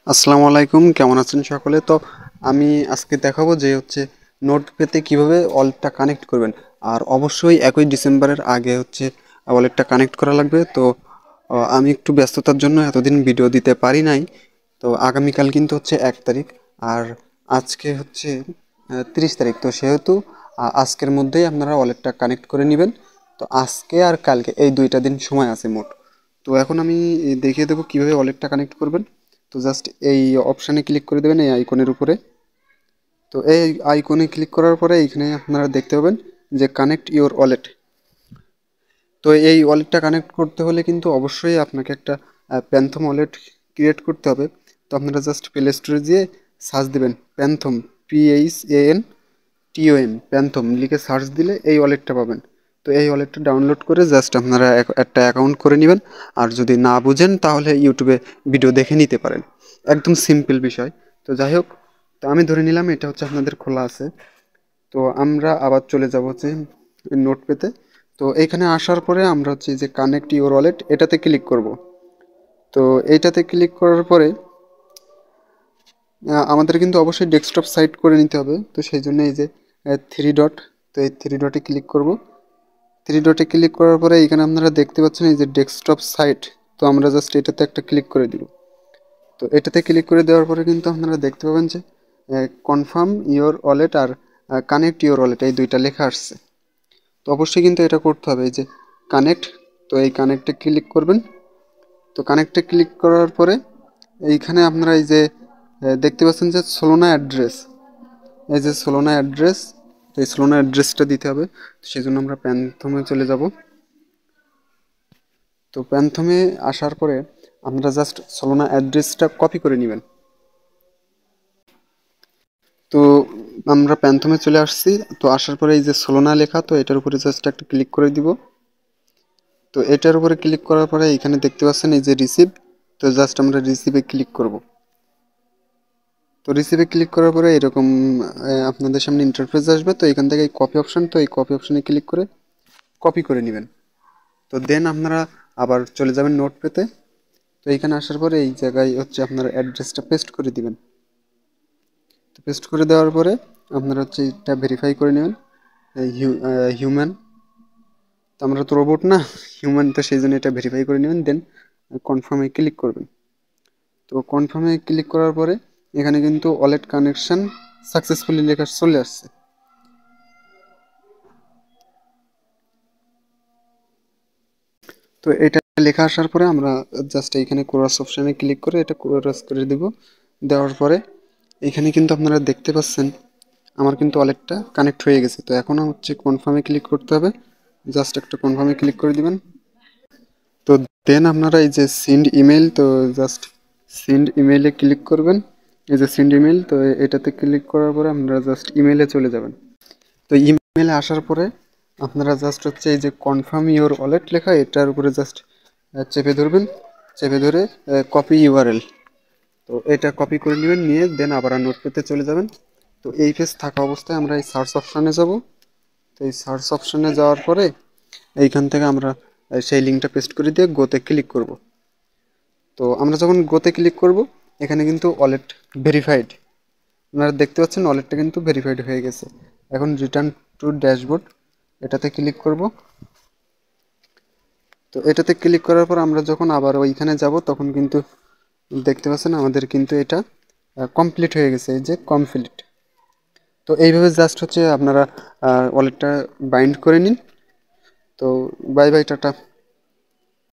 আসসালামু আলাইকুম, কেমন আছেন সকলে? তো আমি আজকে দেখাবো যে নোট পেতে কিভাবে ওয়ালেটটা কানেক্ট করবেন। আর অবশ্যই 1 ডিসেম্বরের আগে ওয়ালেটটা কানেক্ট করা লাগবে। তো আমি একটু ব্যস্ততার জন্য এতদিন ভিডিও দিতে পারি নাই। তো আগামীকাল কিন্তু 1 তারিখ, আর আজকে 30 তারিখ। তো সেহেতু আজকের মধ্যেই আপনারা ওয়ালেটটা কানেক্ট করে নেবেন। তো আজকে আর কালকে এই 2টা দিন সময় আছে মোট। তো এখন আমি দেখিয়ে দেবো কিভাবে ওয়ালেটটা কানেক্ট করবেন। তো জাস্ট এই অপশানে ক্লিক করে দেবেন, এই আইকনের উপরে। তো এই আইকনে ক্লিক করার পরে এইখানে আপনারা দেখতে পাবেন যে কানেক্ট ইওর ওয়ালেট। তো এই ওয়ালেটটা কানেক্ট করতে হলে কিন্তু অবশ্যই আপনাকে একটা প্যান্থম ওয়ালেট ক্রিয়েট করতে হবে। তো আপনারা জাস্ট প্লে স্টোরে গিয়ে সার্চ দিবেন প্যান্থম, PHANTHOM, প্যান্থম লিখে সার্চ দিলে এই ওয়ালেটটা পাবেন। তো এই ওয়ালেটটা ডাউনলোড করে জাস্ট আপনারা একটা অ্যাকাউন্ট করে নেবেন। আর যদি না বুঝেন তাহলে ইউটিউবে ভিডিও দেখে নিতে পারেন, একদম সিম্পল বিষয়। তো যাই হোক, তো আমি ধরে নিলাম এটা আপনাদের খোলা আছে। তো আমরা আবার চলে যাব নোট পেতে। তো এইখানে আসার পরে আমরা যে কানেক্ট ইউর ওয়ালেট এটাতে ক্লিক করব। তো এইটাতে ক্লিক করার পরে আমাদের কিন্তু অবশ্যই ডেস্কটপ সাইট করে নিতে হবে। তো সেই জন্য এই যে থ্রি ডট, তো এই থ্রি ডটে ক্লিক করব। থ্রি ডটে ক্লিক করার পরে এখানে আপনারা দেখতে পাচ্ছেন এই যে ডেস্কটপ সাইট। তো আমরা জাস্ট এটাতে একটা ক্লিক করে দিব। তো এটাতে ক্লিক করে দেওয়ার পরে কিন্তু আপনারা দেখতে পাবেন যে কনফার্ম ইওর ওয়ালেট আর কানেক্ট ইওর ওয়ালেট এই দুইটা লেখা আসছে। তো অবশ্যই কিন্তু এটা করতে হবে, এই যে কানেক্ট। তো এই কানেক্টে ক্লিক করবেন। তো কানেক্টে ক্লিক করার পরে এইখানে আপনারা এই যে দেখতে পাচ্ছেন যে সোলোনা অ্যাড্রেস, এই যে সোলোনা অ্যাড্রেস। তো এই সোলোনা অ্যাড্রেসটা দিতে হবে। সেই জন্য আমরা প্যান্থমে চলে যাব। তো প্যান্থমে আসার পরে আমরা জাস্ট সোলোনা অ্যাড্রেসটা কপি করে নেবেন। তো আমরা প্যান্থমে চলে আসছি। তো আসার পরে এই যে সোলোনা লেখা, তো এটার উপরে জাস্ট একটা ক্লিক করে দিব। তো এটার উপরে ক্লিক করার পরে এখানে দেখতে পাচ্ছেন এই যে রিসিভ। তো জাস্ট আমরা রিসিভে ক্লিক করব। তো রিসিভে ক্লিক করার পরে এরকম আপনাদের সামনে ইন্টারফেস আসবে। তো এখান থেকে এই কপি অপশন, তো এই কপি অপশনে ক্লিক করে কপি করে নেবেন। তো দেন আপনারা আবার চলে যাবেন নোট পেতে। তো এইখানে আসার পরে এই জায়গায় আপনার অ্যাড্রেসটা পেস্ট করে দিবেন। তো পেস্ট করে দেওয়ার পরে আপনারা এটা ভেরিফাই করে নেবেন হিউম্যান। তো আমরা তো রোবট না, হিউম্যান। তো সেই জন্য এটা ভেরিফাই করে নেবেন, দেন কনফার্মে ক্লিক করবেন। তো কনফার্মে ক্লিক করার পরে এখানে কিন্তু ওয়ালেট কানেকশন সাকসেসফুলি লেখা চলে আসছে। তো এটা লেখা আসার পরে আমরা জাস্ট এইখানে কোরাস অপশানে ক্লিক করে এটা কোরাস করে দেব। দেওয়ার পরে এখানে কিন্তু আপনারা দেখতে পাচ্ছেন আমার কিন্তু ওয়ালেটটা কানেক্ট হয়ে গেছে। তো এখন কনফার্মে ক্লিক করতে হবে, জাস্ট একটা কনফার্মে ক্লিক করে দিবেন। তো দেন আপনারা এই যে সেন্ড ইমেল, তো জাস্ট সেন্ড ইমেইলে ক্লিক করবেন। এই যে সেন্ড ইমেল, তো এটাতে ক্লিক করার পরে আপনারা জাস্ট ইমেইলে চলে যাবেন। তো ইমেইলে আসার পরে আপনারা জাস্ট এই যে কনফার্ম ইওর ওয়ালেট লেখা এটার উপরে জাস্ট চেপে ধরবেন। চেপে ধরে কপি ইউআরএল, তো এটা কপি করে নেবেন। নিয়ে দেন আবার নোটপ্যাডে চলে যাবেন। তো এই পেজ থাকা অবস্থায় আমরা এই সার্চ অপশানে যাব। তো এই সার্চ অপশানে যাওয়ার পরে এইখান থেকে আমরা সেই লিঙ্কটা পেস্ট করে দিয়ে গোতে ক্লিক করব। তো আমরা যখন গোতে ক্লিক করব এখানে কিন্তু ওয়ালেট ভেরিফাইড, আপনারা দেখতে পাচ্ছেন ওয়ালেটটা কিন্তু ভেরিফাইড হয়ে গেছে। এখন রিটার্ন টু ড্যাশবোর্ড এটাতে ক্লিক করব। তো এটাতে ক্লিক করার পর আমরা যখন আবার ওইখানে যাব তখন কিন্তু দেখতে পাচ্ছেন আমাদের কিন্তু এটা কমপ্লিট হয়ে গেছে, এই যে কমপ্লিট। তো এইভাবে জাস্ট আপনারা ওয়ালেটটা বাইন্ড করে নিন। তো বাই বাই, টাটা।